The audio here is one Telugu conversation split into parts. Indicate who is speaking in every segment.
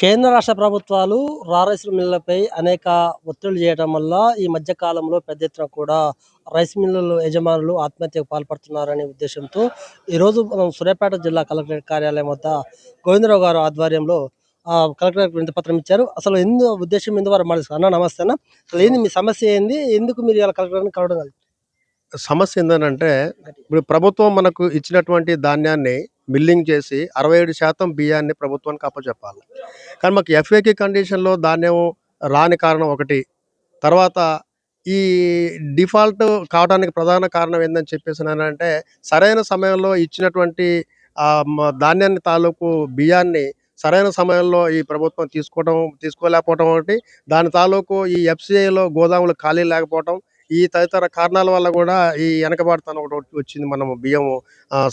Speaker 1: కేంద్ర రాష్ట్ర ప్రభుత్వాలు రైస్ మిల్లులపై అనేక ఒత్తిళ్లు చేయడం వల్ల ఈ మధ్య కాలంలో పెద్ద ఎత్తున కూడా రైస్ మిల్లుల యజమానులు ఆత్మహత్యకు పాల్పడుతున్నారనే ఉద్దేశంతో ఈరోజు మనం సూర్యాపేట జిల్లా కలెక్టరేట్ కార్యాలయం వద్ద గోవిందరావు గారు ఆధ్వర్యంలో కలెక్టరేట్ వినతి పత్రం ఇచ్చారు. అసలు ఉద్దేశం ఎందుకు వారు మరి అన్న నమస్తే అన్న. అసలు ఏంది మీ సమస్య ఏంది? ఎందుకు మీరు ఇలా కలెక్టరేట్ని కలవడం కలిగింది?
Speaker 2: సమస్య ఏందనంటే, ఇప్పుడు ప్రభుత్వం మనకు ఇచ్చినటువంటి ధాన్యాన్ని మిల్లింగ్ చేసి 67% బియ్యాన్ని ప్రభుత్వానికి అప్పచెప్పాలి. కానీ మాకు ఎఫ్ఏకి కండిషన్‌లో ధాన్యం రాని కారణం ఒకటి. తర్వాత ఈ డిఫాల్ట్ కావడానికి ప్రధాన కారణం ఏందని చెప్పేసనంటే, సరైన సమయంలో ఇచ్చినటువంటి ధాన్యాన్ని తాలూకు బియ్యాన్ని సరైన సమయంలో ఈ ప్రభుత్వం తీసుకోలేకపోవటం ఒకటి. దాని తాలూకు ఈ ఎఫ్‌సీఐలో గోదాములు ఖాళీ లేకపోవటం. ఈ తదితర కారణాల వల్ల గూడా ఈ వెనకబాటుతనం ఒకటి వచ్చింది. మనము బియ్యము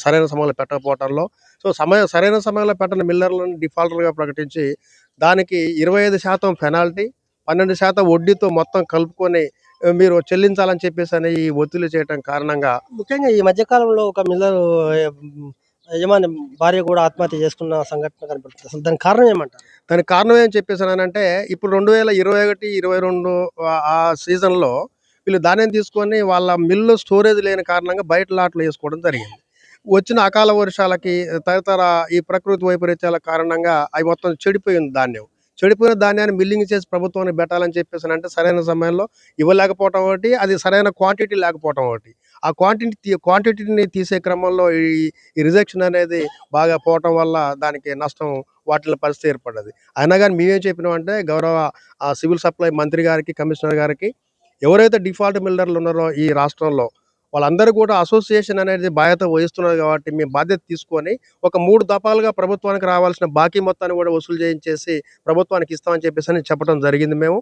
Speaker 2: సరైన సమయంలో పెట్టకపోవటంలో. సో, సరైన సమయంలో పెట్టని మిల్లర్‌లను డిఫాల్టర్‌గా ప్రకటించి, దానికి 25% పెనాల్టీ, 12% వడ్డీతో మొత్తం కలుపుకొని మీరు చెల్లించాలని చెప్పేసని ఈ ఒత్తిడి చేయటం కారణంగా
Speaker 1: ముఖ్యంగా ఈ మధ్య కాలంలో ఒక మిల్లరు యజమాని భార్య కూడా ఆత్మహత్య చేసుకున్న సంఘటన కనపడుతుంది. అసలు దానికి కారణం ఏమంటారు?
Speaker 2: దానికి కారణం ఏం చెప్పేసానంటే, ఇప్పుడు 2021, 22 ఆ సీజన్‌లో వీళ్ళు ధాన్యం తీసుకొని వాళ్ళ మిల్లు స్టోరేజ్ లేని కారణంగా బయట లాట్లు ఏసుకోవడం జరిగింది. వచ్చిన అకాల వర్షాలకి, తదితర ఈ ప్రకృతి వైపరీత్యాల కారణంగా అవి మొత్తం చెడిపోయింది ధాన్యం. చెడిపోయిన ధాన్యాన్ని మిల్లింగ్ చేసి ప్రభుత్వానికి పెట్టాలని చెప్పేసనంటే సరైన సమయంలో ఇవ్వలేకపోవటం ఒకటి, అది సరైన క్వాంటిటీ లేకపోవటం ఒకటి. ఆ క్వాంటిటీని తీసే క్రమంలో ఈ రిజెక్షన్ అనేది బాగా పోవటం వల్ల దానికి నష్టం వాటిల్ల పరిస్థితి ఏర్పడ్డది. అయినా గాని మేమేం చెప్పినామంటే, గౌరవ సివిల్ సప్లై మంత్రి గారికి, కమిషనర్ గారికి, ఎవరైతే డిఫాల్ట్ మిల్లర్లు ఉన్నారో ఈ రాష్ట్రంలో, వాళ్ళందరూ కూడా అసోసియేషన్ అనేది బాధ్యత వహిస్తున్నది కాబట్టి, మేము బాధ్యత తీసుకొని ఒక 3 దఫాలుగా ప్రభుత్వానికి రావాల్సిన బాకీ మొత్తాన్ని కూడా వసూలు చేయించేసి ప్రభుత్వానికి ఇస్తామని చెప్పేసని చెప్పడం జరిగింది మేము.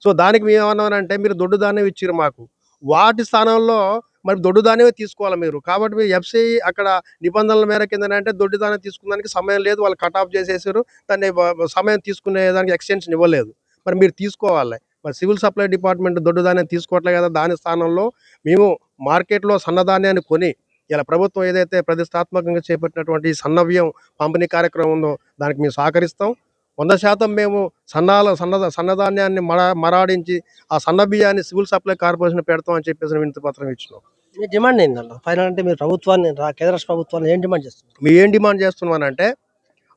Speaker 2: సో, దానికి మేమన్నామనంటే, మీరు దొడ్డు ధాన్యం ఇచ్చిర్రు మాకు. వాటి స్థానంలో మరి దొడ్డు ధాన్యమే తీసుకోవాలి మీరు. కాబట్టి మీరు ఎఫ్‌సీ అక్కడ నిబంధనల మేరకు ఏందనంటే, దొడ్డు ధాన్యం తీసుకునేదానికి సమయం లేదు. వాళ్ళు కట్ ఆఫ్ చేసేసారు. దాన్ని సమయం తీసుకునే దానికి ఎక్స్‌టెన్షన్ ఇవ్వలేదు. మరి మీరు తీసుకోవాలి. మరి సివిల్ సప్లై డిపార్ట్మెంట్ దొడ్డు ధాన్యం తీసుకోవట్లే కదా! దాని స్థానంలో మేము మార్కెట్‌లో సన్నధాన్యాన్ని కొని, ఇలా ప్రభుత్వం ఏదైతే ప్రతిష్టాత్మకంగా చేపట్టినటువంటి సన్నబియ్యం పంపిణీ కార్యక్రమం ఉందో దానికి మేము సహకరిస్తాం. 100% మేము సన్నధాన్యాన్ని మరాడించి ఆ సన్న బియ్యాన్ని సివిల్ సప్లై కార్పొరేషన్ పెడతాం అని చెప్పేసి వినతి పత్రం ఇచ్చినాం.
Speaker 1: మీ డిమాండ్ ఏందన్న? ఫైనల్ అంటే మీరు ప్రభుత్వాన్ని కేంద్ర రాష్ట్ర ప్రభుత్వాన్ని ఏం డిమాండ్ చేస్తున్నారు?
Speaker 2: మేము ఏం డిమాండ్ చేస్తున్నామనంటే,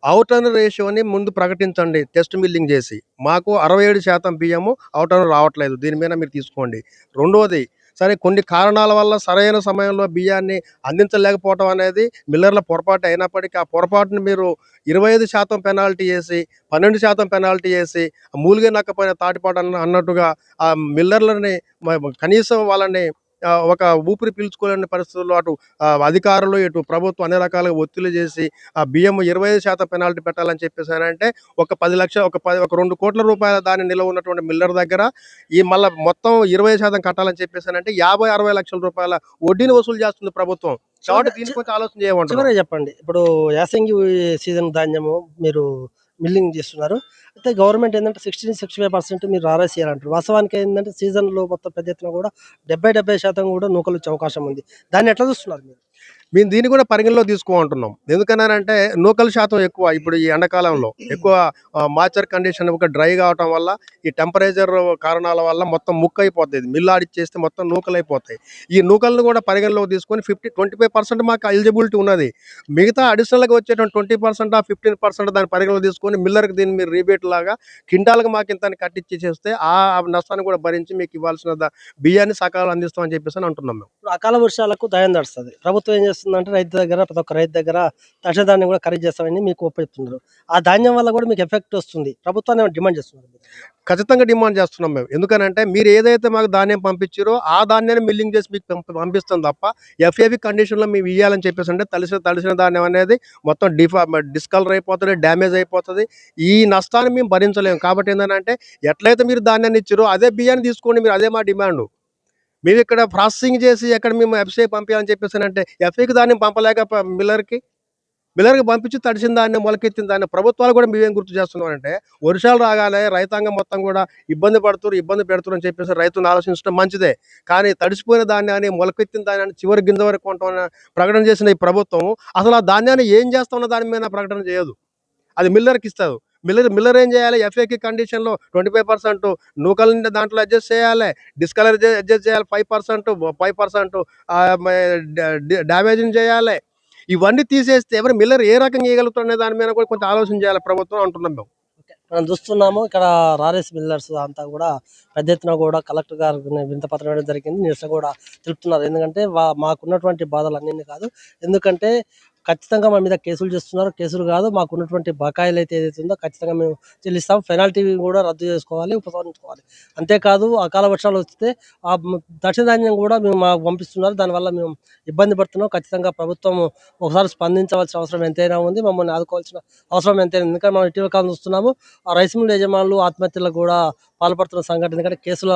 Speaker 2: ఔటర్ రేషియోని ముందు ప్రకటించండి టెస్ట్ మిల్లింగ్ చేసి. మాకు 67% బియ్యము ఔటర్ రావట్లేదు. దీని మీద మీరు తీసుకోండి. రెండోది, సరే కొన్ని కారణాల వల్ల సరైన సమయంలో బియ్యాన్ని అందించలేకపోవటం అనేది మిల్లర్ల పొరపాటు అయినప్పటికీ, ఆ పొరపాటుని మీరు 25% పెనాల్టీ ఏసి, 12% పెనాల్టీ ఏసి, మూలిగే నక్కపోయిన తాటిపాటు అన్నట్టుగా ఆ మిల్లర్లని కనీసం వాళ్ళని ఒక ఊపిరి పీల్చుకోలేని పరిస్థితుల్లో అటు అధికారులు, ఇటు ప్రభుత్వం అన్ని రకాలుగా ఒత్తిళ్లు చేసి ఆ బియ్యం 25% పెనాల్టీ పెట్టాలని చెప్పేసనంటే, ఒక 2,00,00,000 రూపాయల దాని నిలవ ఉన్నటువంటి మిల్లర్ దగ్గర ఈ మళ్ళా మొత్తం 20% కట్టాలని చెప్పేసనంటే 50-60 లక్షల రూపాయల వడ్డీని వసూలు చేస్తుంది ప్రభుత్వం. కాబట్టి దీని గురించి ఆలోచన చేయమంటున్నాం.
Speaker 1: చివరగా చెప్పండి. ఇప్పుడు యాసంగి సీజన్ ధాన్యము మీరు మిల్లింగ్ చేస్తున్నారు. అయితే గవర్నమెంట్ ఏందంటే 60-65% మీరు ఆర్ఎస్ చేయాలంటారు. వాస్తవానికి ఏందంటే సీజన్‌లో మొత్తం పెద్ద ఎత్తున కూడా 70% కూడా నూకలొచ్చే అవకాశం ఉంది. దాన్ని ఎట్లా చూస్తున్నారు మీరు?
Speaker 2: మేము దీన్ని కూడా పరిగణలో తీసుకోమంటున్నాం. ఎందుకన్నానంటే నూకల శాతం ఎక్కువ. ఇప్పుడు ఈ ఎండాకాలంలో ఎక్కువ మాయిశ్చర్ కండిషన్ ఒక డ్రై కావటం వల్ల, ఈ టెంపరేచర్ కారణాల వల్ల మొత్తం ముక్కయిపోద్ది. మిల్లు ఆడిచ్చేస్తే మొత్తం నూకలైపోతాయి. ఈ నూకలను కూడా పరిగణలోకి తీసుకొని 25% మాకు ఎలిజిబిలిటీ ఉన్నది. మిగతా అడిషనల్‌గా వచ్చేటువంటి 20%, 15% దాన్ని పరిగణలోకి తీసుకొని మిల్లర్‌కి దీన్ని మీరు రీబేట్ లాగా క్వింటాల్‌కి మాకింతని కట్టిచ్చేసేస్తే ఆ నష్టాన్ని కూడా భరించి మీకు ఇవ్వాల్సిన బియ్యాన్ని సకాలంలో అందిస్తామని చెప్పేసని అంటున్నాం మేము.
Speaker 1: ఇప్పుడు అకాల వర్షాలకు ధాన్యం తడుస్తది. ప్రభుత్వం ఏం చేస్తుందంటే ప్రతి ఒక్క రైతు దగ్గర తడిసిన ధాన్యం కూడా ఖరీదు చేస్తామని మీకు ఒప్పిస్తున్నారు. ఆ ధాన్యం వల్ల కూడా మీకు ఎఫెక్ట్ వస్తుంది. ప్రభుత్వాన్ని ఏమైనా డిమాండ్ చేస్తున్నారు మీరు?
Speaker 2: ఖచ్చితంగా డిమాండ్ చేస్తున్నాం మేము. ఎందుకనంటే, మీరు ఏదైతే మాకు ధాన్యం పంపించిరో ఆ ధాన్యాన్ని మిల్లింగ్ చేసి మీకు పంపిస్తాం తప్ప, ఎఫ్ఏవి కండిషన్‌లో మేము ఇయ్యాలని చెప్పేసంటే తడిసిన ధాన్యం అనేది మొత్తం డిస్కలర్ అయిపోతది, డ్యామేజ్ అయిపోతది. ఈ నష్టాన్ని మేము భరించలేము. కాబట్టి ఏందనంటే, ఎట్లయితే మీరు ధాన్యాన్ని ఇచ్చిరో అదే బియ్యాన్ని తీసుకోండి మీరు. అదే మా డిమాండు. మేమిక్కడ ప్రాసెసింగ్ చేసి ఎక్కడ మేము ఎఫ్‌సీఐ పంపియాలని చెప్పేసనంటే, ఎఫ్ఏకి ధాన్యం పంపలేక మిల్లర్‌కి పంపించి తడిసిన దాన్ని, మొలకెత్తిన దాన్ని ప్రభుత్వాలు కూడా మేమేం గుర్తు చేస్తున్నామంటే, వర్షాలు రాగానే రైతాంగం మొత్తం కూడా ఇబ్బంది పెడుతుర్రు అని చెప్పేసి రైతులను ఆలోచించడం మంచిదే. కానీ తడిసిపోయిన ధాన్యాన్ని, మొలకెత్తిన ధాన్యాన్ని చివరి గింజ వరకు కొంటామని ప్రకటన చేసిన ఈ ప్రభుత్వం అసలు ఆ ధాన్యాన్ని ఏం చేస్తామన్న దాని మీద ప్రకటన చేయదు. అది మిల్లర్‌కి ఇస్తది. మిల్లర్ ఏం చేయాలి? ఎఫ్ఏకి కండిషన్‌లో 25% నూకల్ని దాంట్లో అడ్జస్ట్ చేయాలి. డిస్కలర్ అడ్జస్ట్ చేయాలి 5%, 5% మే డ్యామేజింగ్ చేయాలి. ఇవన్నీ తీసేస్తే ఎవరు మిల్లర్ ఏ రకంగా చేయగలుగుతారనే దాని మీద కూడా కొంచెం ఆలోచన చేయాలి ప్రభుత్వం అంటున్నాం మేము.
Speaker 1: మనం చూస్తున్నాము ఇక్కడ రారైస్ మిల్లర్స్ అంతా కూడా పెద్ద ఎత్తున కూడా కలెక్టర్ గారికి వినతిపత్రం ఇవ్వడం జరిగింది. నిరసన కూడా తెలుపుతున్నారు. ఎందుకంటే మాకున్నటువంటి బాధలన్నీ కాదు. ఎందుకంటే ఖచ్చితంగా మా మీద కేసులు చేస్తున్నారు. కేసులు కాదు, మాకున్నటువంటి బకాయిలు అయితే ఏదైతే ఉందో ఖచ్చితంగా మేము చెల్లిస్తాం. పెనాల్టీ కూడా రద్దు చేసుకోవాలి, ఉపసంహరించుకోవాలి. అంతేకాదు అకాల వర్షాలు వస్తే దక్షిణ ధాన్యం కూడా మేము మాకు పంపిస్తున్నారు. దానివల్ల మేము ఇబ్బంది పడుతున్నాం. ఖచ్చితంగా ప్రభుత్వం ఒకసారి స్పందించవలసిన అవసరం ఎంతైనా ఉంది. మమ్మల్ని ఆదుకోవాల్సిన అవసరం ఎంతైనా ఉంది. ఎందుకంటే మనం ఇటీవల కాలం చూస్తున్నాము, ఆ రైస్ మిల్ యజమానులు ఆత్మహత్యలకు కూడా పాల్పడుతున్న సంఘటన. ఎందుకంటే కేసుల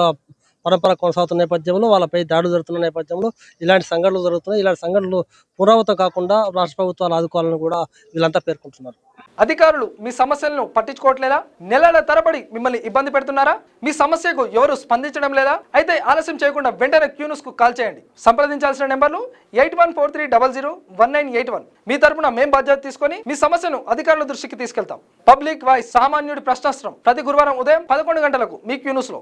Speaker 1: పరంపర కొనసాగుతున్న నేపథ్యంలో, వాళ్ళపై దాడులు జరుగుతున్న నేపథ్యంలో ఇలాంటి సంఘటనలు జరుగుతున్నాయి. ఇలాంటి సంఘటనలు పునరావృతం కాకుండా రాష్ట్ర ప్రభుత్వాలు ఆదుకోవాలని కూడా వీళ్ళంతా పేర్కొంటున్నారు.
Speaker 3: అధికారులు మీ సమస్యలను పట్టించుకోవట్లేదా? నెలల తరబడి మిమ్మల్ని ఇబ్బంది పెడుతున్నారా? మీ సమస్యకు ఎవరు స్పందించడం లేదా? అయితే ఆలస్యం చేయకుండా వెంటనే క్యూన్యూస్ కు కాల్ చేయండి. సంప్రదించాల్సిన నెంబర్లు 8143001981. మీ తరపున మేం బాధ్యత తీసుకొని మీ సమస్యను అధికారుల దృష్టికి తీసుకెళ్తాం. పబ్లిక్ వాయిస్, సామాన్యుడి ప్రశ్నాస్త్రం, ప్రతి గురువారం ఉదయం 11 గంటలకు మీ క్యూన్యూస్ లో.